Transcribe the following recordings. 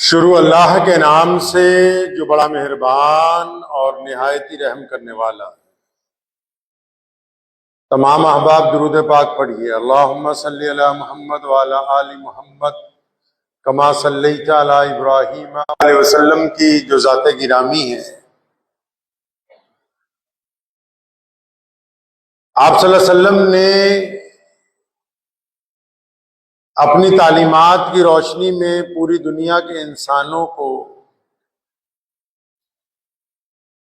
شروع اللہ کے نام سے جو بڑا مہربان اور نہایت ہی رحم کرنے والا ہے۔ تمام احباب درود پاک پڑھیے۔ اللہم صلی علی محمد وعلی آل محمد کما صلیت علی ابراہیم علیہ وسلم کی جو ذات گرامی ہے، آپ صلی اللہ علیہ وسلم نے اپنی تعلیمات کی روشنی میں پوری دنیا کے انسانوں کو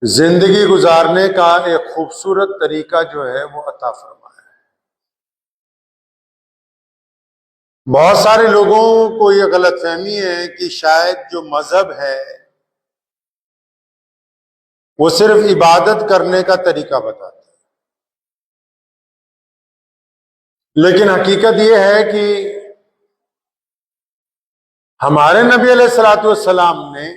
زندگی گزارنے کا ایک خوبصورت طریقہ جو ہے وہ عطا فرمایا ہے۔ بہت سارے لوگوں کو یہ غلط فہمی ہے کہ شاید جو مذہب ہے وہ صرف عبادت کرنے کا طریقہ بتاتا ہے، لیکن حقیقت یہ ہے کہ ہمارے نبی علیہ الصلوۃ والسلام نے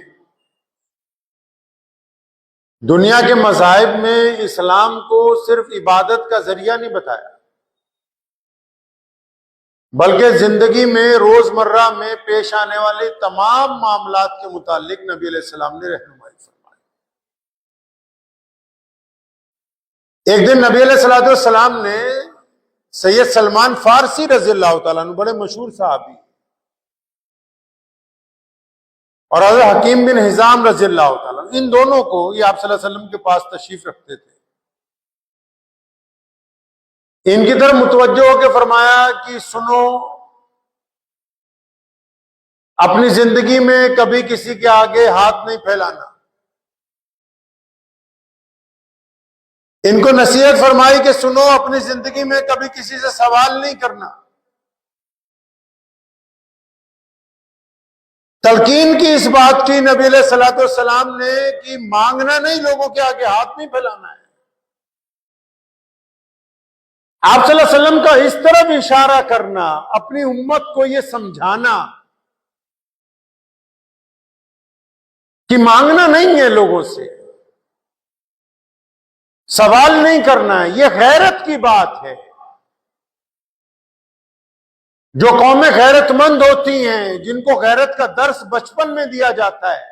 دنیا کے مذاہب میں اسلام کو صرف عبادت کا ذریعہ نہیں بتایا، بلکہ زندگی میں روزمرہ میں پیش آنے والے تمام معاملات کے متعلق نبی علیہ السلام نے رہنمائی فرمائی۔ ایک دن نبی علیہ الصلوۃ والسلام نے سید سلمان فارسی رضی اللہ تعالیٰ عنہ، بڑے مشہور صحابی، اور حضرت حکیم بن حزام رضی اللہ تعالیٰ عنہ، ان دونوں کو یہ آپ صلی اللہ علیہ وسلم کے پاس تشریف رکھتے تھے، ان کی طرف متوجہ ہو کے فرمایا کہ سنو، اپنی زندگی میں کبھی کسی کے آگے ہاتھ نہیں پھیلانا۔ ان کو نصیحت فرمائی کہ سنو، اپنی زندگی میں کبھی کسی سے سوال نہیں کرنا۔ تلقین کی اس بات کی نبی علیہ الصلوۃ والسلام نے کہ مانگنا نہیں، لوگوں کے آگے ہاتھ نہیں پھیلانا ہے۔ آپ صلی اللہ علیہ وسلم کا اس طرف اشارہ کرنا، اپنی امت کو یہ سمجھانا کہ مانگنا نہیں ہے، لوگوں سے سوال نہیں کرنا ہے، یہ غیرت کی بات ہے۔ جو قومیں غیرت مند ہوتی ہیں، جن کو غیرت کا درس بچپن میں دیا جاتا ہے،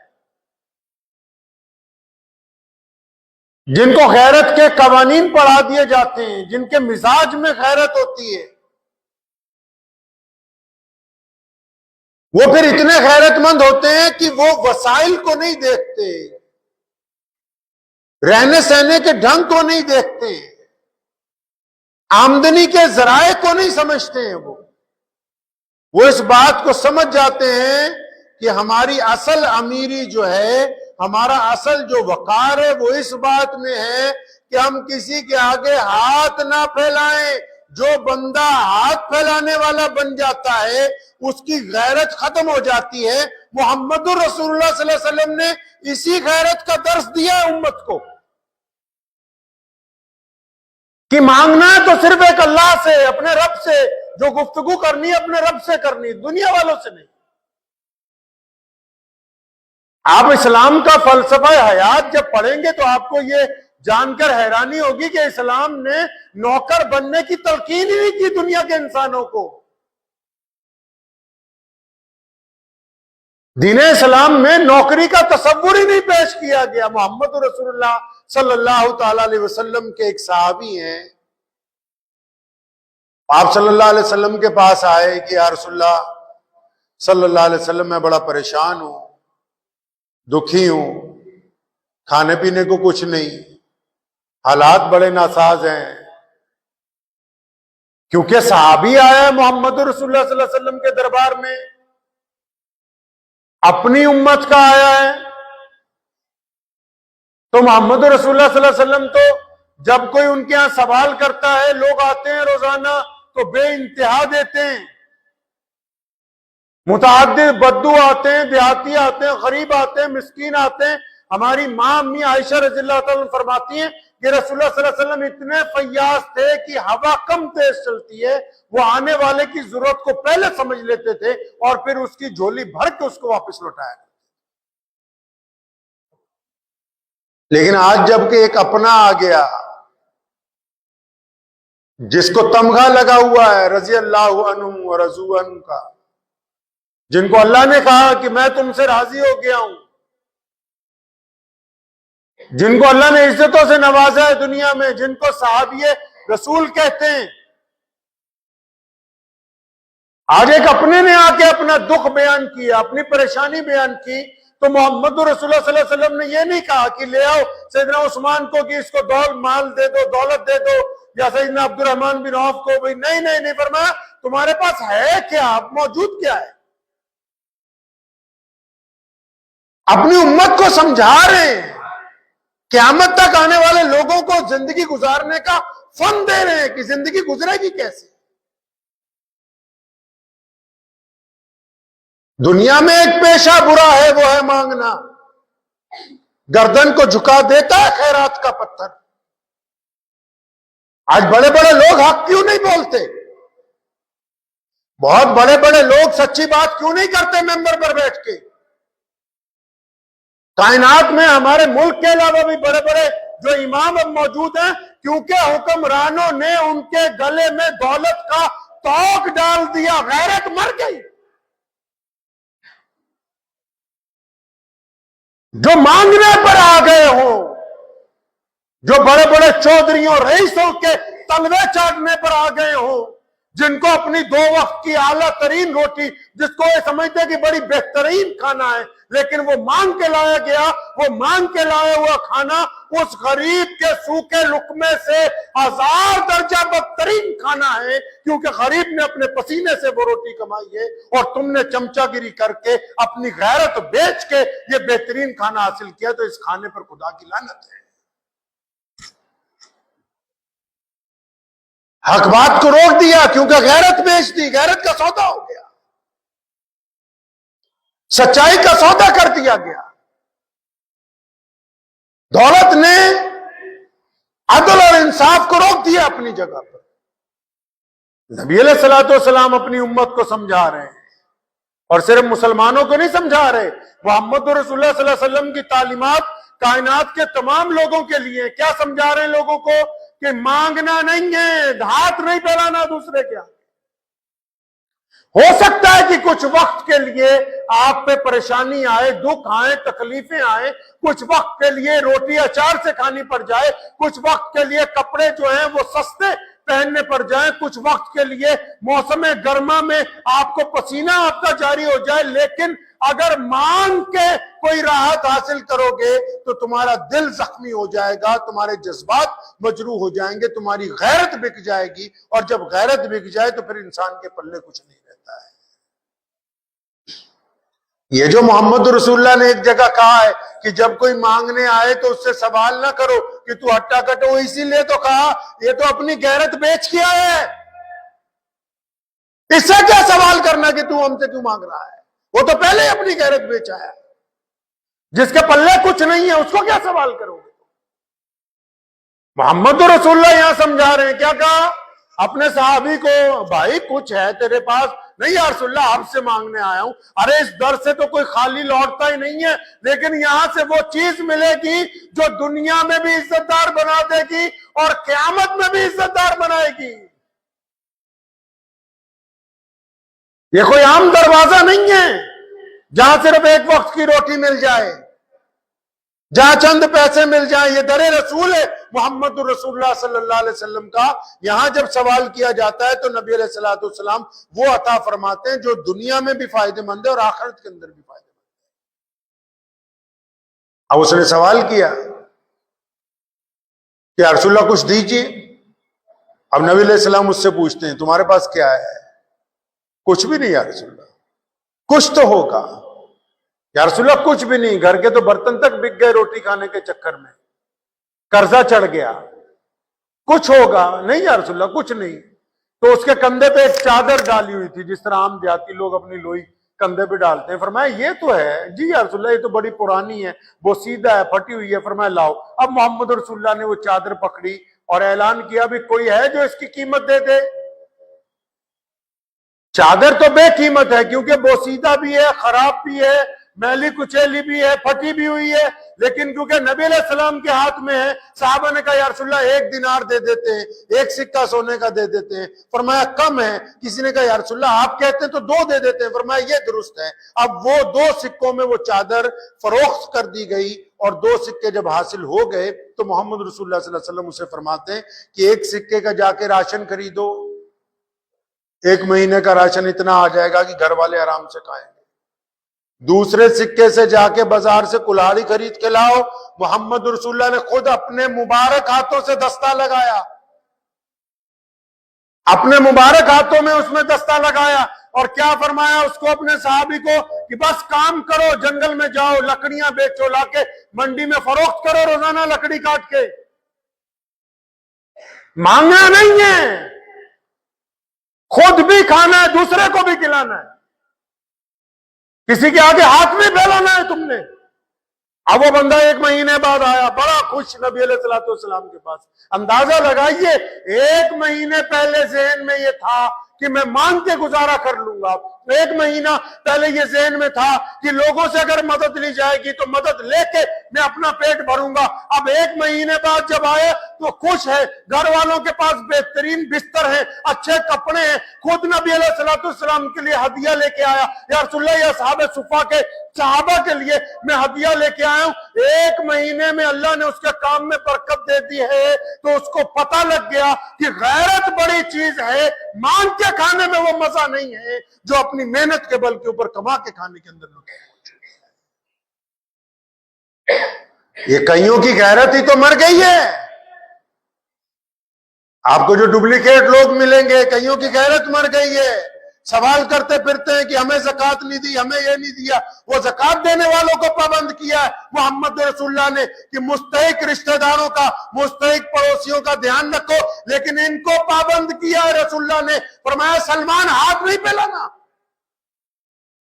جن کو غیرت کے قوانین پڑھا دیے جاتے ہیں، جن کے مزاج میں غیرت ہوتی ہے، وہ پھر اتنے غیرت مند ہوتے ہیں کہ وہ وسائل کو نہیں دیکھتے، رہنے سہنے کے ڈھنگ کو نہیں دیکھتے، آمدنی کے ذرائع کو نہیں سمجھتے ہیں۔ وہ اس بات کو سمجھ جاتے ہیں کہ ہماری اصل امیری جو ہے، ہمارا اصل جو وقار ہے، وہ اس بات میں ہے کہ ہم کسی کے آگے ہاتھ نہ پھیلائیں۔ جو بندہ ہاتھ پھیلانے والا بن جاتا ہے، اس کی غیرت ختم ہو جاتی ہے۔ محمد الرسول اللہ صلی اللہ علیہ وسلم نے اسی غیرت کا درس دیا ہے امت کو کہ مانگنا ہے تو صرف ایک اللہ سے، اپنے رب سے، جو گفتگو کرنی ہے اپنے رب سے کرنی، دنیا والوں سے نہیں۔ آپ اسلام کا فلسفہ حیات جب پڑھیں گے تو آپ کو یہ جان کر حیرانی ہوگی کہ اسلام نے نوکر بننے کی تلقین ہی نہیں کی دنیا کے انسانوں کو۔ دین اسلام میں نوکری کا تصور ہی نہیں پیش کیا گیا۔ محمد رسول اللہ صلی اللہ تعالی علیہ وسلم کے ایک صحابی ہیں، آپ صلی اللہ علیہ وسلم کے پاس آئے کہ یا رسول اللہ صلی اللہ علیہ وسلم، میں بڑا پریشان ہوں، دکھی ہوں، کھانے پینے کو کچھ نہیں، حالات بڑے ناساز ہیں۔ کیونکہ صحابی آیا ہے محمد رسول اللہ صلی اللہ علیہ وسلم کے دربار میں، اپنی امت کا آیا ہے، تو محمد رسول اللہ صلی اللہ علیہ وسلم تو جب کوئی ان کے ہاں سوال کرتا ہے، لوگ آتے ہیں روزانہ تو بے انتہا دیتے ہیں، متعدد بدو آتے ہیں، دیہاتی آتے ہیں، غریب آتے ہیں، مسکین آتے ہیں۔ ہماری ماں امی عائشہ رضی اللہ تعالیٰ عنہ فرماتی ہیں کہ رسول اللہ صلی اللہ علیہ وسلم اتنے فیاض تھے کہ ہوا کم تیز چلتی ہے، وہ آنے والے کی ضرورت کو پہلے سمجھ لیتے تھے اور پھر اس کی جھولی بھر کے اس کو واپس لوٹایا۔ لیکن آج جب کہ ایک اپنا آ گیا جس کو تمغہ لگا ہوا ہے رضی اللہ عنہ و رضوا عنہ کا، جن کو اللہ نے کہا کہ میں تم سے راضی ہو گیا ہوں، جن کو اللہ نے عزتوں سے نوازا ہے دنیا میں، جن کو صحابی رسول کہتے ہیں، آج ایک اپنے نے آ کے اپنا دکھ بیان کیا، اپنی پریشانی بیان کی، تو محمد رسول اللہ صلی اللہ علیہ وسلم نے یہ نہیں کہا کہ لے آؤ سیدنا عثمان کو کہ اس کو مال دے دو، دولت دے دو، یا سیدنا عبد الرحمن بن عوف کو بھی، نہیں فرمایا تمہارے پاس ہے کیا، موجود کیا ہے؟ اپنی امت کو سمجھا رہے ہیں، قیامت تک آنے والے لوگوں کو زندگی گزارنے کا فن دے رہے ہیں کہ زندگی گزرے گی کیسے۔ دنیا میں ایک پیشہ برا ہے، وہ ہے مانگنا، گردن کو جھکا دیتا ہے خیرات کا پتھر۔ آج بڑے بڑے لوگ حق کیوں نہیں بولتے؟ بہت بڑے بڑے لوگ سچی بات کیوں نہیں کرتے ممبر پر بیٹھ کے؟ کائنات میں ہمارے ملک کے علاوہ بھی بڑے بڑے جو امام اب موجود ہیں، کیونکہ حکمرانوں نے ان کے گلے میں دولت کا توق ڈال دیا، غیرت مر گئی۔ جو مانگنے پر آ گئے ہوں، جو بڑے بڑے چودھریوں رئیسوں کے تلوے چاٹنے پر آ گئے ہوں، جن کو اپنی 2 وقت کی اعلیٰ ترین روٹی، جس کو یہ سمجھتے کہ بڑی بہترین کھانا ہے، لیکن وہ مانگ کے لایا گیا، وہ مانگ کے لایا ہوا کھانا اس غریب کے سوکھے لقمے سے 1000 درجہ بدترین کھانا ہے، کیونکہ غریب نے اپنے پسینے سے وہ روٹی کمائی ہے، اور تم نے چمچہ گیری کر کے اپنی غیرت بیچ کے یہ بہترین کھانا حاصل کیا، تو اس کھانے پر خدا کی لعنت ہے۔ حق بات کو روک دیا کیونکہ غیرت بیچ دی، غیرت کا سودا ہو گیا، سچائی کا سودا کر دیا گیا۔ دولت نے عدل اور انصاف کو روک دیا اپنی جگہ پر۔ نبی علیہ الصلوۃ والسلام اپنی امت کو سمجھا رہے ہیں، اور صرف مسلمانوں کو نہیں سمجھا رہے، محمد رسول اللہ صلی اللہ علیہ وسلم کی تعلیمات کائنات کے تمام لوگوں کے لیے۔ کیا سمجھا رہے ہیں لوگوں کو؟ کہ مانگنا نہیں ہے، ہاتھ نہیں پھیلانا دوسرے کے آگے۔ ہو سکتا ہے کہ کچھ وقت کے لیے آپ پہ پریشانی آئے، دکھ آئے، تکلیفیں آئے، کچھ وقت کے لیے روٹی اچار سے کھانی پڑ جائے، کچھ وقت کے لیے کپڑے جو ہیں وہ سستے پہننے پڑ جائیں، کچھ وقت کے لیے موسم گرما میں آپ کو پسینہ آپ کا جاری ہو جائے، لیکن اگر مانگ کے کوئی راحت حاصل کرو گے تو تمہارا دل زخمی ہو جائے گا، تمہارے جذبات مجروح ہو جائیں گے، تمہاری غیرت بک جائے گی، اور جب غیرت بک جائے تو پھر انسان کے پلے کچھ نہیں رہتا ہے۔ یہ جو محمد رسول اللہ نے ایک جگہ کہا ہے کہ جب کوئی مانگنے آئے تو اس سے سوال نہ کرو کہ تو ہٹا کٹو، اسی لیے تو کہا یہ تو اپنی غیرت بیچ کے آیا ہے، اس سے کیا سوال کرنا کہ تو ہم سے کیوں مانگ رہا ہے؟ وہ تو پہلے ہی اپنی غیرت بیچ آیا ہے۔ جس کے پلے کچھ نہیں ہے اس کو کیا سوال کرو گے؟ محمد رسول اللہ یہاں سمجھا رہے ہیں، کیا کہا اپنے صحابی کو؟ بھائی کچھ ہے تیرے پاس؟ نہیں یا رسول اللہ آپ سے مانگنے آیا ہوں۔ ارے اس در سے تو کوئی خالی لوٹتا ہی نہیں ہے، لیکن یہاں سے وہ چیز ملے گی جو دنیا میں بھی عزت دار بنا دے گی اور قیامت میں بھی عزت دار بنائے گی۔ یہ کوئی عام دروازہ نہیں ہے جہاں صرف ایک وقت کی روٹی مل جائے، جہاں چند پیسے مل جائیں۔ یہ در رسول ہے محمد رسول اللہ صلی اللہ علیہ وسلم کا۔ یہاں جب سوال کیا جاتا ہے تو نبی علیہ الصلوۃ والسلام وہ عطا فرماتے ہیں جو دنیا میں بھی فائدہ مند ہے اور آخرت کے اندر بھی فائدہ مند ہے۔ اب اس نے سوال کیا کہ یا رسول اللہ کچھ دیجیے۔ اب نبی علیہ السلام اس سے پوچھتے ہیں تمہارے پاس کیا ہے؟ کچھ بھی نہیں یا رسول اللہ۔ کچھ تو ہوگا یا رسول اللہ؟ کچھ بھی نہیں، گھر کے تو برتن تک بک گئے روٹی کھانے کے چکر میں، قرضہ چڑھ گیا۔ کچھ ہوگا؟ نہیں یا رسول اللہ کچھ نہیں۔ تو اس کے کندھے پہ ایک چادر ڈالی ہوئی تھی، جس طرح عام دیہاتی لوگ اپنی لوئی کندھے پہ ڈالتے ہیں۔ فرمایا یہ تو ہے۔ جی یا رسول اللہ یہ تو بڑی پرانی ہے، وہ سیدھا ہے، پھٹی ہوئی ہے۔ فرمایا لاؤ۔ اب محمد رسول اللہ نے وہ چادر پکڑی اور اعلان کیا بھی کوئی ہے جو اس کی قیمت دے دے؟ چادر تو بے قیمت ہے کیونکہ بوسیدہ بھی ہے، خراب بھی ہے، میلی کچیلی بھی ہے، پھٹی بھی ہوئی ہے، لیکن کیونکہ نبی علیہ السلام کے ہاتھ میں ہے، صحابہ نے کہا یا رسول اللہ 1 دینار دے دیتے ہیں، 1 سکہ سونے کا دے دیتے ہیں۔ فرمایا کم ہے۔ کسی نے کہا یا رسول اللہ آپ کہتے ہیں تو 2 دے دیتے ہیں۔ فرمایا یہ درست ہے۔ اب وہ 2 سکوں میں وہ چادر فروخت کر دی گئی، اور 2 سکے جب حاصل ہو گئے تو محمد رسول اللہ صلی اللہ علیہ وسلم اسے فرماتے ہیں کہ 1 سکے کا جا کے راشن خریدو، 1 مہینے کا راشن اتنا آ جائے گا کہ گھر والے آرام سے کھائیں گے۔ دوسرے سکے سے جا کے بازار سے کلہاڑی خرید کے لاؤ۔ محمد رسول اللہ نے خود اپنے مبارک ہاتھوں سے دستہ لگایا، اپنے مبارک ہاتھوں میں اس میں دستہ لگایا، اور کیا فرمایا اس کو، اپنے صحابی کو، کہ بس کام کرو، جنگل میں جاؤ، لکڑیاں بیچو، لا کے منڈی میں فروخت کرو، روزانہ لکڑی کاٹ کے۔ مانگنا نہیں ہے، خود بھی کھانا ہے، دوسرے کو بھی کھلانا ہے، کسی کے آگے ہاتھ میں پھیلانا ہے تم نے۔ اب وہ بندہ 1 مہینے بعد آیا، بڑا خوش نبی علیہ السلام کے پاس۔ اندازہ لگائیے 1 مہینے پہلے ذہن میں یہ تھا کہ میں مانگ کے گزارا کر لوں گا، 1 مہینہ پہلے یہ ذہن میں تھا کہ لوگوں سے اگر مدد لی جائے گی تو مدد لے کے میں اپنا پیٹ بھروں گا۔ اب 1 مہینے بعد جب آئے تو خوش ہے، گھر والوں کے پاس بہترین بستر ہے، اچھے کپڑے ہیں، خود نبی علیہ السلام کے لیے ہدیہ لے کے آیا، یا رسول اللہ یا اصحاب صفہ کے صحابہ کے لیے میں ہدیہ لے کے آیا ہوں۔ 1 مہینے میں اللہ نے اس کے کام میں برکت دے دی ہے، تو اس کو پتہ لگ گیا کہ غیرت بڑی چیز ہے، مانگ کے کھانے میں وہ مزہ نہیں ہے جو اپنی محنت کے بل کے اوپر کما کے کھانے کے اندر لطف ہے۔ یہ کئیوں کی غیرت ہی تو مر گئی ہے۔ آپ کو جو ڈپلیکیٹ لوگ ملیں گے، کئیوں کی غیرت مر گئی ہے، سوال کرتے پھرتے ہیں کہ ہمیں زکوٰۃ نہیں دی، ہمیں یہ نہیں دیا۔ وہ زکوٰۃ دینے والوں کو پابند کیا ہے محمد رسول اللہ نے کہ مستحق رشتہ داروں کا، مستحق پڑوسیوں کا دھیان رکھو، لیکن ان کو پابند کیا ہے رسول اللہ نے۔ فرمایا سلمان ہاتھ نہیں پھیلانا،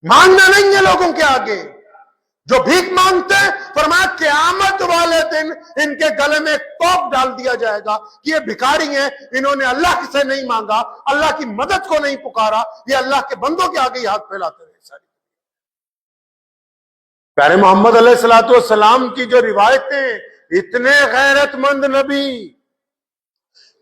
مانگنا نہیں ہے لوگوں کے آگے۔ جو بھیک مانگتے ہیں، فرمایا قیامت والے دن ان کے گلے میں ایک توپ ڈال دیا جائے گا کہ یہ بھکاری ہیں، انہوں نے اللہ سے نہیں مانگا، اللہ کی مدد کو نہیں پکارا، یہ اللہ کے بندوں کے آگے ہی ہاتھ پھیلاتے رہے ساری۔ پیارے محمد علیہ السلام کی جو روایتیں، اتنے غیرت مند نبی۔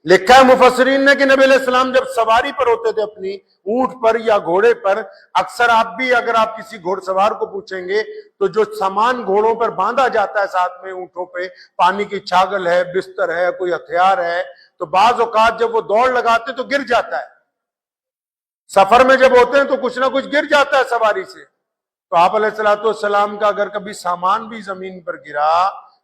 لکھا ہے مفسرین نے کہ نبی علیہ السلام جب سواری پر ہوتے تھے اپنی اونٹ پر یا گھوڑے پر، اکثر آپ بھی اگر آپ کسی گھوڑ سوار کو پوچھیں گے تو جو سامان گھوڑوں پر باندھا جاتا ہے ساتھ میں اونٹوں پہ، پانی کی چھاگل ہے، بستر ہے، کوئی ہتھیار ہے، تو بعض اوقات جب وہ دوڑ لگاتے تو گر جاتا ہے۔ سفر میں جب ہوتے ہیں تو کچھ نہ کچھ گر جاتا ہے سواری سے۔ تو آپ علیہ السلام کا اگر کبھی سامان بھی زمین پر گرا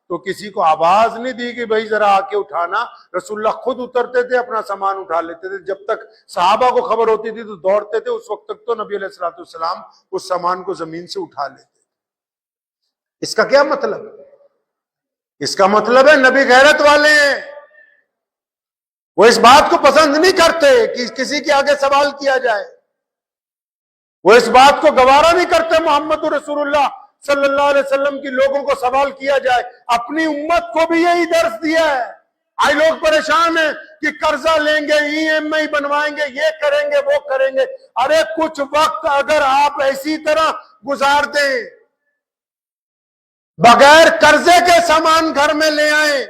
تو کسی کو آواز نہیں دی کہ بھائی ذرا آ کے اٹھانا، رسول اللہ خود اترتے تھے، اپنا سامان اٹھا لیتے تھے۔ جب تک صحابہ کو خبر ہوتی تھی تو دوڑتے تھے، اس وقت تک تو نبی علیہ السلام اس سامان کو زمین سے اٹھا لیتے۔ اس کا کیا مطلب؟ اس کا مطلب ہے نبی غیرت والے ہیں، وہ اس بات کو پسند نہیں کرتے کہ کسی کے آگے سوال کیا جائے، وہ اس بات کو گوارا نہیں کرتے محمد رسول اللہ صلی اللہ علیہ وسلم کی لوگوں کو سوال کیا جائے۔ اپنی امت کو بھی یہی درس دیا ہے۔ آج لوگ پریشان ہیں کہ قرضہ لیں گے، EMI بنوائیں گے، یہ کریں گے، وہ کریں گے۔ ارے کچھ وقت اگر آپ ایسی طرح گزار دیں، بغیر قرضے کے سامان گھر میں لے آئیں،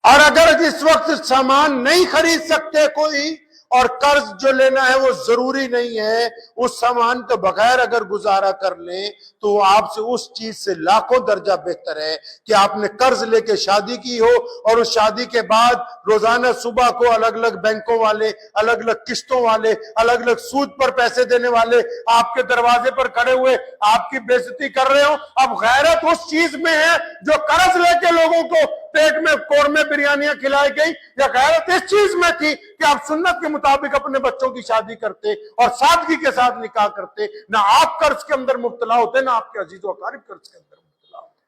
اور اگر اس وقت سامان نہیں خرید سکتے کوئی اور قرض جو لینا ہے وہ ضروری نہیں ہے، اس سامان کے بغیر اگر گزارا کر لیں تو آپ سے اس چیز سے لاکھوں درجہ بہتر ہے کہ آپ نے قرض لے کے شادی کی ہو، اور اس شادی کے بعد روزانہ صبح کو الگ الگ بینکوں والے، الگ الگ قسطوں والے، الگ الگ سود پر پیسے دینے والے آپ کے دروازے پر کھڑے ہوئے آپ کی بے عزتی کر رہے ہو۔ اب غیرت اس چیز میں ہے جو قرض لے کے لوگوں کو پیٹ میں قورمے بریانیاں کھلائی گئی، یا غیرت اس چیز میں تھی کہ آپ سنت کے مطابق اپنے بچوں کی شادی کرتے اور سادگی کے ساتھ نکاح کرتے، نہ آپ قرض کے اندر مبتلا ہوتے، نہ آپ کے عزیز و اقارب قرض کے اندر مبتلا ہوتے۔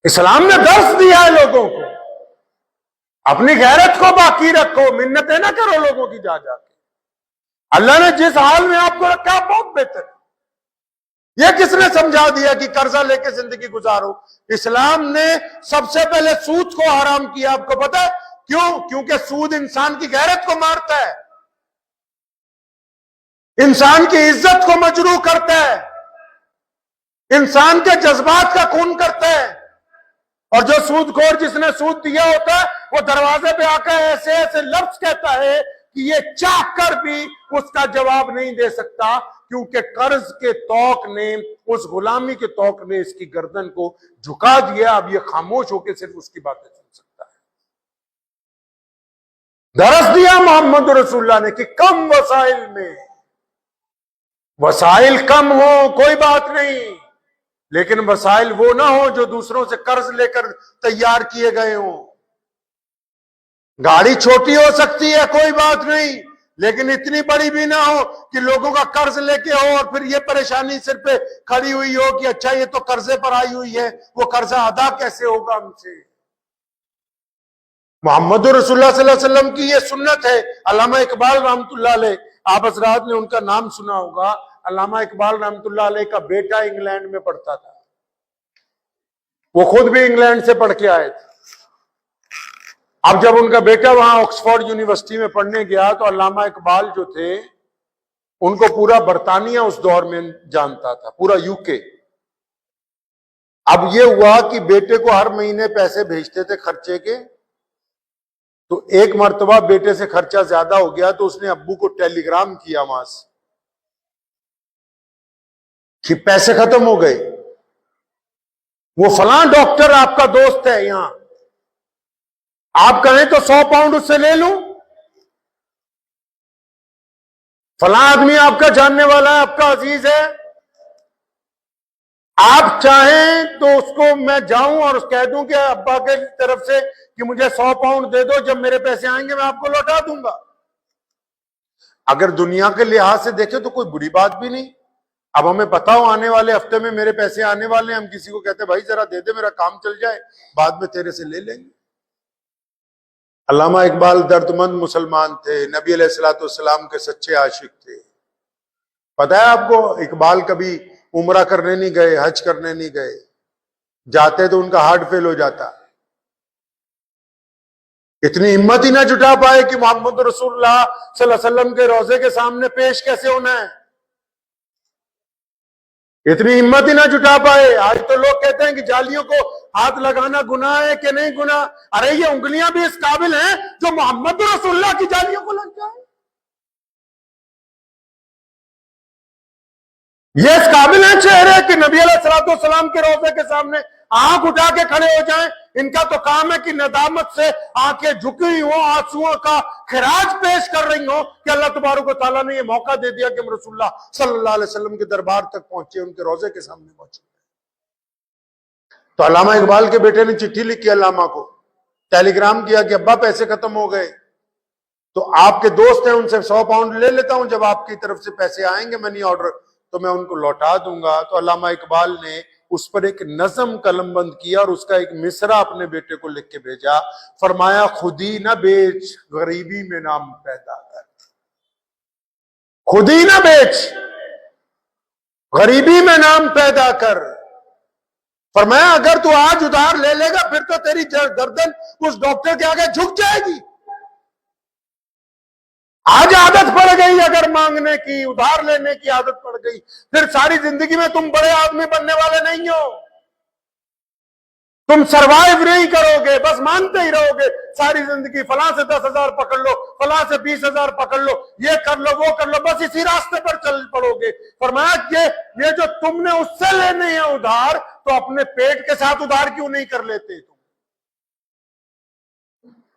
اسلام نے درس دیا ہے لوگوں کو، اپنی غیرت کو باقی رکھو، منتیں نہ کرو لوگوں کی جا جا کے۔ اللہ نے جس حال میں آپ کو رکھا بہت بہتر ہے۔ یہ کس نے سمجھا دیا کہ قرضہ لے کے زندگی گزارو؟ اسلام نے سب سے پہلے سود کو حرام کیا، آپ کو پتا ہے کیوں؟ کیونکہ سود انسان کی غیرت کو مارتا ہے۔ انسان کی عزت کو مجروح کرتا ہے، انسان کے جذبات کا خون کرتا ہے. اور جو سود خور جس نے سود دیا ہوتا ہے وہ دروازے پہ آ کر ایسے ایسے لفظ کہتا ہے کہ یہ چاہ کر بھی اس کا جواب نہیں دے سکتا، کیونکہ قرض کے توق نے، اس غلامی کے توق نے اس کی گردن کو جھکا دیا. اب یہ خاموش ہو کے صرف اس کی باتیں سن سکتا ہے. درس دیا محمد رسول اللہ نے کہ کم وسائل میں، وسائل کم ہو کوئی بات نہیں، لیکن وسائل وہ نہ ہو جو دوسروں سے قرض لے کر تیار کیے گئے ہوں. گاڑی چھوٹی ہو سکتی ہے کوئی بات نہیں، لیکن اتنی بڑی بھی نہ ہو کہ لوگوں کا قرض لے کے ہو اور پھر یہ پریشانی سر پہ کھڑی ہوئی ہو کہ اچھا یہ تو قرضے پر آئی ہوئی ہے، وہ قرضہ ادا کیسے ہوگا ہم سے. محمد رسول اللہ صلی اللہ علیہ وسلم کی یہ سنت ہے. علامہ اقبال رحمۃ اللہ علیہ، آپ حضرات نے ان کا نام سنا ہوگا. علامہ اقبال رحمۃ اللہ علیہ کا بیٹا انگلینڈ میں پڑھتا تھا، وہ خود بھی انگلینڈ سے پڑھ کے آئے تھے. اب جب ان کا بیٹا وہاں آکسفورڈ یونیورسٹی میں پڑھنے گیا تو علامہ اقبال جو تھے ان کو پورا برطانیہ اس دور میں جانتا تھا، پورا یو کے. اب یہ ہوا کہ بیٹے کو ہر مہینے پیسے بھیجتے تھے خرچے کے، تو ایک مرتبہ بیٹے سے خرچہ زیادہ ہو گیا تو اس نے ابو کو ٹیلی گرام کیا وہاں سے کہ پیسے ختم ہو گئے، وہ فلاں ڈاکٹر آپ کا دوست ہے یہاں، آپ کہیں تو 100 پاؤنڈ اس سے لے لوں، فلاں آدمی آپ کا جاننے والا ہے، آپ کا عزیز ہے، آپ چاہیں تو اس کو میں جاؤں اور کہہ دوں کہ ابا کے طرف سے کہ مجھے 100 پاؤنڈ دے دو، جب میرے پیسے آئیں گے میں آپ کو لوٹا دوں گا. اگر دنیا کے لحاظ سے دیکھیں تو کوئی بری بات بھی نہیں. اب ہمیں پتا ہو آنے والے ہفتے میں میرے پیسے آنے والے ہیں، ہم کسی کو کہتے ہیں بھائی ذرا دے دے میرا کام چل جائے، بعد میں تیرے سے لے لیں گے. علامہ اقبال درد مند مسلمان تھے، نبی علیہ الصلوۃ والسلام کے سچے عاشق تھے. پتا ہے آپ کو اقبال کبھی عمرہ کرنے نہیں گئے، حج کرنے نہیں گئے، جاتے تو ان کا ہارٹ فیل ہو جاتا. اتنی ہمت ہی نہ جٹا پائے کہ محمد رسول اللہ صلی اللہ علیہ وسلم کے روضے کے سامنے پیش کیسے ہونا ہے، اتنی ہمت ہی نہ جٹا پائے. آج تو لوگ کہتے ہیں کہ جالیوں کو ہاتھ لگانا گناہ ہے کہ نہیں گناہ. ارے یہ انگلیاں بھی اس قابل ہیں جو محمد رسول اللہ کی جالیوں کو لگ جائیں، یہ اس قابل ہیں چہرے کہ نبی علیہ الصلوۃ والسلام کے روضے کے سامنے آنکھ اٹھا کے کھڑے ہو جائیں. ان کا تو کام ہے کہ ندامت سے آنکھیں جھکی ہوں، آنسوؤں کا خراج پیش کر رہی ہوں کہ اللہ تبارک و تعالیٰ نے یہ موقع دے دیا کہ ہم رسول اللہ صلی اللہ علیہ وسلم کے دربار تک پہنچے، ان کے روضے کے سامنے پہنچے. تو علامہ اقبال کے بیٹے نے چٹھی لکھی علامہ کو، ٹیلی گرام کیا کہ ابا پیسے ختم ہو گئے، تو آپ کے دوست ہیں ان سے 100 پاؤنڈ لے لیتا ہوں، جب آپ کی طرف سے پیسے آئیں گے منی آرڈر تو میں ان کو لوٹا دوں گا. تو علامہ اقبال نے اس پر ایک نظم قلم بند کیا اور اس کا ایک مصرع اپنے بیٹے کو لکھ کے بھیجا. فرمایا خودی نہ بیچ غریبی میں نام پیدا کر، خودی نہ بیچ غریبی میں نام پیدا کر. فرمایا اگر تو آج ادھار لے لے گا پھر تو تیری گردن اس ڈاکٹر کے آگے جھک جائے گی. آج عادت پڑ گئی اگر مانگنے کی، ادھار لینے کی عادت پڑ گئی، پھر ساری زندگی میں تم بڑے آدمی بننے والے نہیں ہو. تم سروائیو نہیں کرو گے، بس مانتے ہی رہو گے ساری زندگی. فلاں سے 10,000 پکڑ لو، فلاں سے 20,000 پکڑ لو، یہ کر لو وہ کر لو، بس اسی راستے پر چل پڑو گے. فرمایا کہ یہ جو تم نے اس سے لینے ہیں ادھار، تو اپنے پیٹ کے ساتھ ادھار کیوں نہیں کر لیتے تم.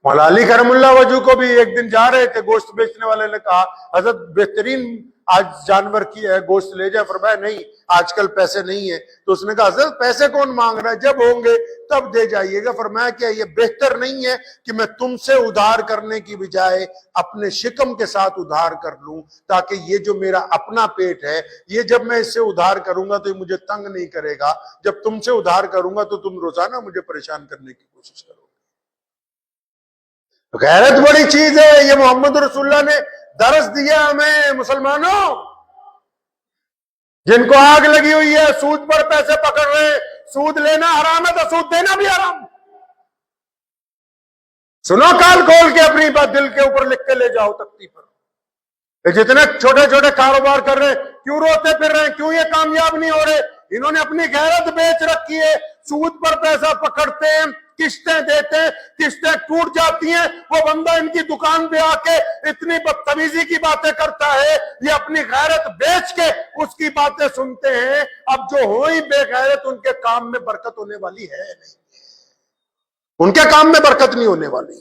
مولا علی کرم اللہ وجہ کو بھی ایک دن جا رہے تھے، گوشت بیچنے والے نے کہا حضرت بہترین آج جانور کی ہے گوشت لے جائے. فرمایا نہیں آج کل پیسے نہیں ہے. تو اس نے کہا حضرت پیسے کون مانگ رہا ہے، جب ہوں گے تب دے جائیے گا. فرمایا کیا یہ بہتر نہیں ہے کہ میں تم سے ادھار کرنے کی بجائے اپنے شکم کے ساتھ ادھار کر لوں، تاکہ یہ جو میرا اپنا پیٹ ہے یہ جب میں اس سے ادھار کروں گا تو یہ مجھے تنگ نہیں کرے گا، جب تم سے ادھار کروں گا تو تم روزانہ مجھے پریشان کرنے کی کوشش کرو. غیرت بڑی چیز ہے، یہ محمد رسول اللہ نے درس دیا ہمیں. مسلمانوں جن کو آگ لگی ہوئی ہے سود پر پیسے پکڑ رہے ہیں، سود لینا حرام ہے تو سود دینا بھی حرام. سنو کال کھول کے اپنی بات دل کے اوپر لکھ کے لے جاؤ تختی پر. یہ جتنے چھوٹے چھوٹے کاروبار کر رہے ہیں کیوں روتے پھر رہے ہیں, کیوں یہ کامیاب نہیں ہو رہے؟ انہوں نے اپنی غیرت بیچ رکھی ہے, سود پر پیسہ پکڑتے ہیں, قسطیں دیتے ہیں, قسطیں ٹوٹ جاتی ہیں, وہ بندہ ان کی دکان پہ آ کے اتنی بدتمیزی کی باتیں کرتا ہے, یہ اپنی غیرت بیچ کے اس کی باتیں سنتے ہیں. اب جو ہوئی بے غیرت, ان کے کام میں برکت ہونے والی ہے نہیں, ان کے کام میں برکت نہیں ہونے والی.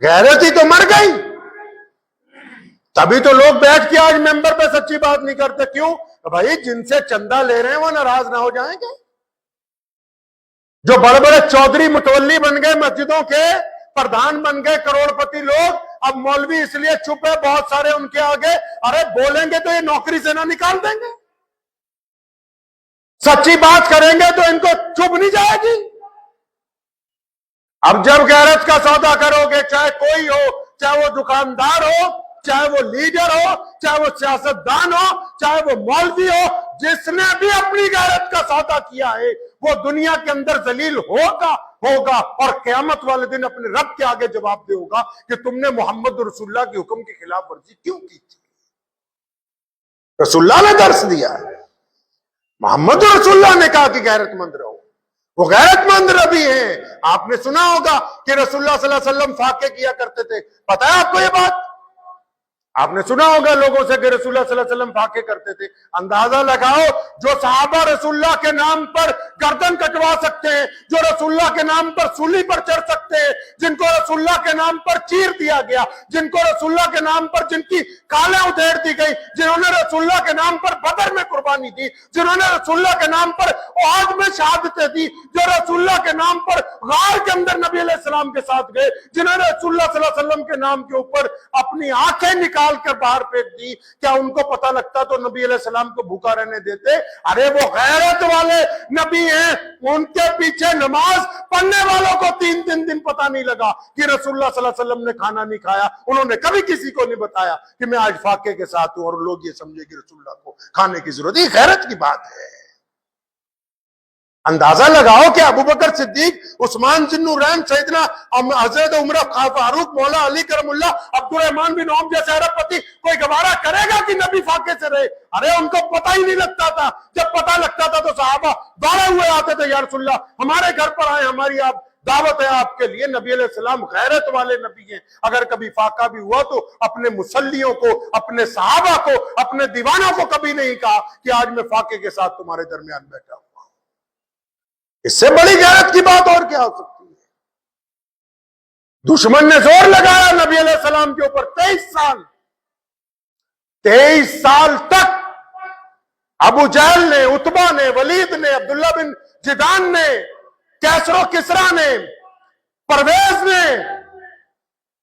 غیرت ہی تو مر گئی. تبھی تو لوگ بیٹھ کے آج ممبر پہ سچی بات نہیں کرتے. کیوں؟ بھائی جن سے چندہ لے رہے ہیں وہ ناراض نہ ہو جائیں گے. جو بڑے بڑے چودھری متولی بن گئے, مسجدوں کے پردھان بن گئے, کروڑ پتی لوگ, اب مولوی اس لیے چپ ہے بہت سارے ان کے آگے, ارے بولیں گے تو یہ نوکری سے نہ نکال دیں گے, سچی بات کریں گے تو ان کو چپ نہیں جائے گی. اب جب غیرت کا سودا کرو گے, چاہے کوئی ہو, چاہے وہ دکاندار ہو, چاہے وہ لیڈر ہو, چاہے وہ سیاستدان ہو, چاہے وہ مولوی ہو, جس نے بھی اپنی غیرت کا سودا کیا ہے وہ دنیا کے اندر ذلیل ہوگا اور قیامت والے دن اپنے رب کے آگے جواب دے ہوگا کہ تم نے محمد رسول اللہ کے حکم کی خلاف ورزی کیوں کی تھی. رسول اللہ نے درس دیا ہے, محمد رسول اللہ نے کہا کہ غیرت مند رہو. وہ غیرت مند نبی ہیں. آپ نے سنا ہوگا کہ رسول اللہ صلی اللہ علیہ وسلم فاقے کیا کرتے تھے. پتہ ہے آپ کو یہ بات؟ آپ نے سنا ہوگا لوگوں سے کہ رسول اللہ صلی اللہ علیہ وسلم فاقے کرتے تھے. اندازہ لگاؤ, جو صحابہ رسول اللہ کے نام پر گردن کٹوا سکتے ہیں, جو رسول اللہ کے نام پر سولی پر چڑھ سکتے ہیں, جن کو رسول اللہ کے نام پر چیر دیا گیا, جن کو رسول اللہ کے نام پر جن کی کالیں ادھیڑ دی گئی, جنہوں نے رسول اللہ کے نام پر بدر میں قربانی دی, جنہوں نے رسول اللہ کے نام پر احد میں شہادتیں دی, جو رسول اللہ کے نام پر غار کے اندر نبی علیہ السلام کے ساتھ گئے, جنہوں نے رسول اللہ صلی اللہ علیہ وسلم کے نام کے اوپر اپنی آنکھیں نکال کر باہر پھینک دی, کیا ان کو پتہ لگتا تو نبی علیہ السلام کو بھوکا رہنے دیتے؟ ارے وہ غیرت والے نبی ہیں, ان کے پیچھے نماز پڑھنے والوں کو 3 دن پتہ نہیں لگا کہ رسول اللہ صلی اللہ علیہ وسلم نے کھانا نہیں کھایا. انہوں نے کبھی کسی کو نہیں بتایا کہ میں آج فاقے کے ساتھ ہوں, اور لوگ یہ سمجھے کہ رسول اللہ کو کھانے کی ضرورت. یہ غیرت کی بات ہے. اندازہ لگاؤ کہ ابو بکر صدیق, عثمان ذوالنورین, سیدنا حضرت عمر فاروق, مولا علی کرم اللہ, عبد الرحمن بن عوف جیسے ارب پتی کوئی گوارا کرے گا کہ نبی فاقے سے رہے؟ ارے ان کو پتہ ہی نہیں لگتا تھا. جب پتہ لگتا تھا تو صحابہ دوڑے ہوئے آتے تھے, یا رسول اللہ ہمارے گھر پر آئے, ہماری آپ دعوت ہے آپ کے لیے. نبی علیہ السلام غیرت والے نبی ہیں. اگر کبھی فاقہ بھی ہوا تو اپنے مسلیوں کو, اپنے صحابہ کو, اپنے دیوانوں کو کبھی نہیں کہا کہ آج میں فاقے کے ساتھ تمہارے درمیان بیٹھا ہوں. اس سے بڑی غیرت کی بات اور کیا ہو سکتی ہے؟ دشمن نے زور لگایا نبی علیہ السلام کے اوپر. 23 سال تک ابو جہل نے, عتبہ نے, ولید نے, عبداللہ بن جدان نے, کیسر و کسرا نے, پرویز نے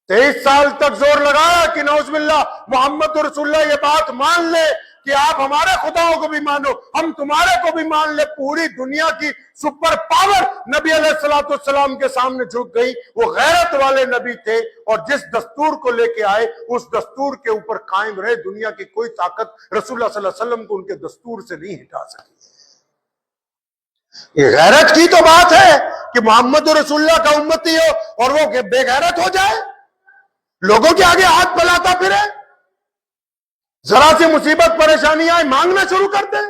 23 سال تک زور لگایا کہ نعوذ باللہ محمد رسول اللہ یہ بات مان لے کہ آپ ہمارے خداؤں کو بھی مانو, ہم تمہارے کو بھی مان لے. پوری دنیا کی سپر پاور نبی علیہ السلام کے سامنے جھک گئی. وہ غیرت والے نبی تھے, اور جس دستور کو لے کے آئے اس دستور کے اوپر قائم رہے. دنیا کی کوئی طاقت رسول اللہ صلی اللہ علیہ وسلم کو ان کے دستور سے نہیں ہٹا سکی. یہ غیرت کی تو بات ہے کہ محمد رسول اللہ کا امتی ہو اور وہ بے غیرت ہو جائے, لوگوں کے آگے ہاتھ پھیلاتا پھرے, ذرا سی مصیبت پریشانی آئے مانگنا شروع کر دیں.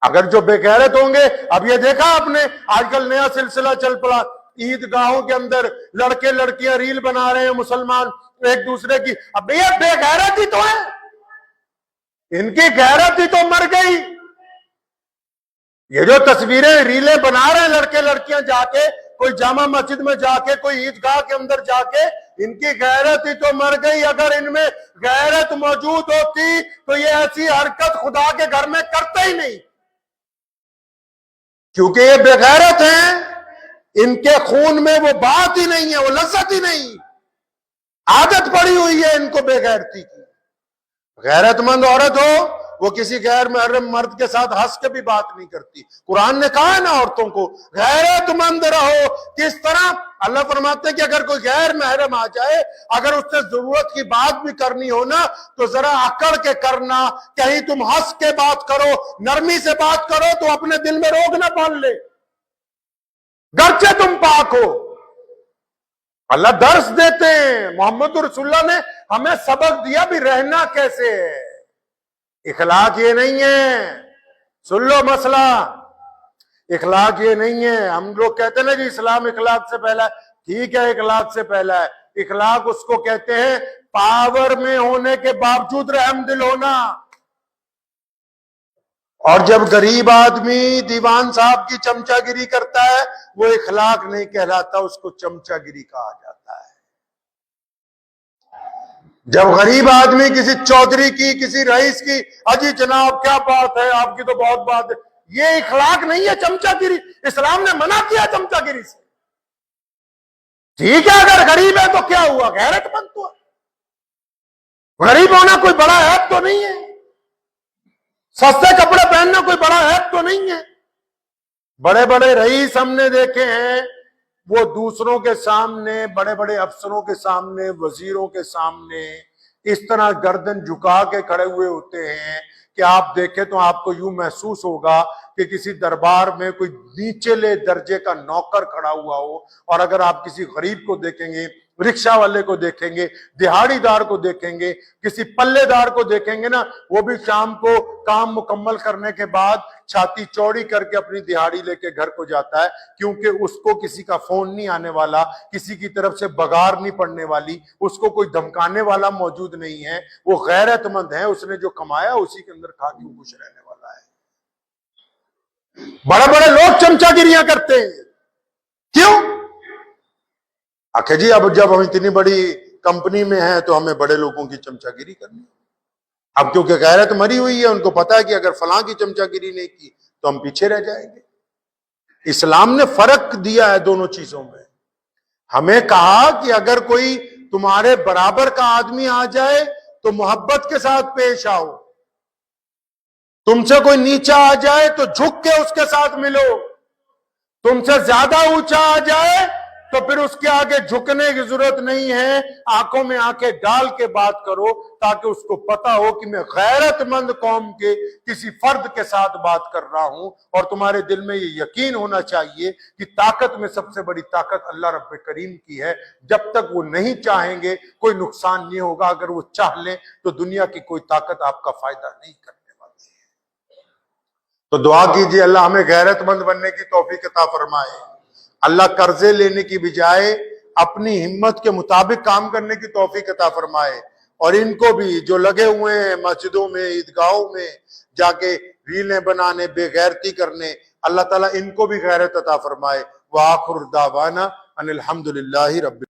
اگر جو بے غیرت ہوں گے, اب یہ دیکھا آپ نے آج کل نیا سلسلہ چل پڑا, عید گاہوں کے اندر لڑکے لڑکیاں ریل بنا رہے ہیں مسلمان ایک دوسرے کی. اب یہ بے غیرت ہی تو ہے, ان کی غیرت ہی تو مر گئی. یہ جو تصویریں ریلیں بنا رہے ہیں لڑکے لڑکیاں, جا کے کوئی جامع مسجد میں جا کے, کوئی عیدگاہ کے اندر جا کے, ان کی غیرت ہی تو مر گئی. اگر ان میں غیرت موجود ہوتی تو یہ ایسی حرکت خدا کے گھر میں کرتے ہی نہیں. کیونکہ یہ بے غیرت ہیں, ان کے خون میں وہ بات ہی نہیں ہے, وہ لذت ہی نہیں, عادت پڑی ہوئی ہے ان کو بے غیرتی کی. غیرت مند عورت ہو, وہ کسی غیر محرم مرد کے ساتھ ہنس کے بھی بات نہیں کرتی. قرآن نے کہا ہے نا عورتوں کو غیرت مند رہو. کس طرح؟ اللہ فرماتے ہیں کہ اگر کوئی غیر محرم آ جائے, اگر اس سے ضرورت کی بات بھی کرنی ہو نا تو ذرا اکڑ کے کرنا. کہیں تم ہنس کے بات کرو, نرمی سے بات کرو تو اپنے دل میں روگ نہ پال لے, گرچہ تم پاک ہو. اللہ درس دیتے ہیں، محمد رسول اللہ نے ہمیں سبق دیا بھی رہنا کیسے ہے۔ اخلاق یہ نہیں ہے، سن لو مسئلہ، اخلاق یہ نہیں ہے۔ ہم لوگ کہتے ہیں نا جی اسلام اخلاق سے پہلا ہے، ٹھیک ہے اخلاق سے پہلا ہے۔ اخلاق اس کو کہتے ہیں پاور میں ہونے کے باوجود رحم دل ہونا۔ اور جب غریب آدمی دیوان صاحب کی چمچا گیری کرتا ہے وہ اخلاق نہیں کہلاتا، اس کو چمچا گیری کہا جاتا ہے۔ جب غریب آدمی کسی چودھری کی، کسی رئیس کی، اجی جناب کیا بات ہے، آپ کی تو بہت بات ہے، یہ اخلاق نہیں ہے، چمچا گیری۔ اسلام نے منع کیا چمچا گیری سے۔ ٹھیک ہے اگر غریب ہے تو کیا ہوا، غیرت مند تو ہے، غریب ہونا کوئی بڑا عیب تو نہیں ہے، سستے کپڑے پہننا کوئی بڑا عیب تو نہیں ہے۔ بڑے بڑے رئیس ہم نے دیکھے ہیں، وہ دوسروں کے سامنے، بڑے بڑے افسروں کے سامنے، وزیروں کے سامنے اس طرح گردن جھکا کے کھڑے ہوئے ہوتے ہیں کہ آپ دیکھیں تو آپ کو یوں محسوس ہوگا کہ کسی دربار میں کوئی نیچلے درجے کا نوکر کھڑا ہوا ہو۔ اور اگر آپ کسی غریب کو دیکھیں گے، رکشہ والے کو دیکھیں گے، دہاڑی دار کو دیکھیں گے، کسی پلے دار کو دیکھیں گے نا، وہ بھی شام کو کام مکمل کرنے کے بعد چھاتی چوڑی کر کے اپنی دہاڑی لے کے گھر کو جاتا ہے، کیونکہ اس کو کسی کا فون نہیں آنے والا، کسی کی طرف سے بگار نہیں پڑنے والی، اس کو کوئی دھمکانے والا موجود نہیں ہے، وہ غیرت مند ہے، اس نے جو کمایا اسی کے اندر کھا کے وہ خوش رہنے والا ہے۔ بڑے بڑے لوگ چمچا گیریاں کرتے ہیں، کیوں؟ جی اب جب ہم اتنی بڑی کمپنی میں ہیں تو ہمیں بڑے لوگوں کی چمچا گیری کرنی، اب کیونکہ غیرت مری ہوئی ہے، ان کو پتا ہے کہ اگر فلاں کی چمچا گیری نہیں کی تو ہم پیچھے رہ جائیں گے۔ اسلام نے فرق دیا ہے دونوں چیزوں میں، ہمیں کہا کہ اگر کوئی تمہارے برابر کا آدمی آ جائے تو محبت کے ساتھ پیش آؤ، تم سے کوئی نیچا آ جائے تو جھک کے اس کے ساتھ ملو، تم سے زیادہ اونچا آ جائے تو پھر اس کے آگے جھکنے کی ضرورت نہیں ہے، آنکھوں میں آنکھیں ڈال کے بات کرو تاکہ اس کو پتا ہو کہ میں غیرت مند قوم کے کسی فرد کے ساتھ بات کر رہا ہوں۔ اور تمہارے دل میں یہ یقین ہونا چاہیے کہ طاقت میں سب سے بڑی طاقت اللہ رب کریم کی ہے، جب تک وہ نہیں چاہیں گے کوئی نقصان نہیں ہوگا، اگر وہ چاہ لیں تو دنیا کی کوئی طاقت آپ کا فائدہ نہیں کرنے والی ہے۔ تو دعا کیجئے اللہ ہمیں غیرت مند بننے کی توفیق عطا فرمائے، اللہ قرضے لینے کی بجائے اپنی ہمت کے مطابق کام کرنے کی توفیق عطا فرمائے، اور ان کو بھی جو لگے ہوئے ہیں مسجدوں میں، عیدگاہوں میں جا کے ریلیں بنانے، بے غیرتی کرنے، اللہ تعالیٰ ان کو بھی غیرت عطا فرمائے۔ وآخر دعوانا ان الحمدللہ رب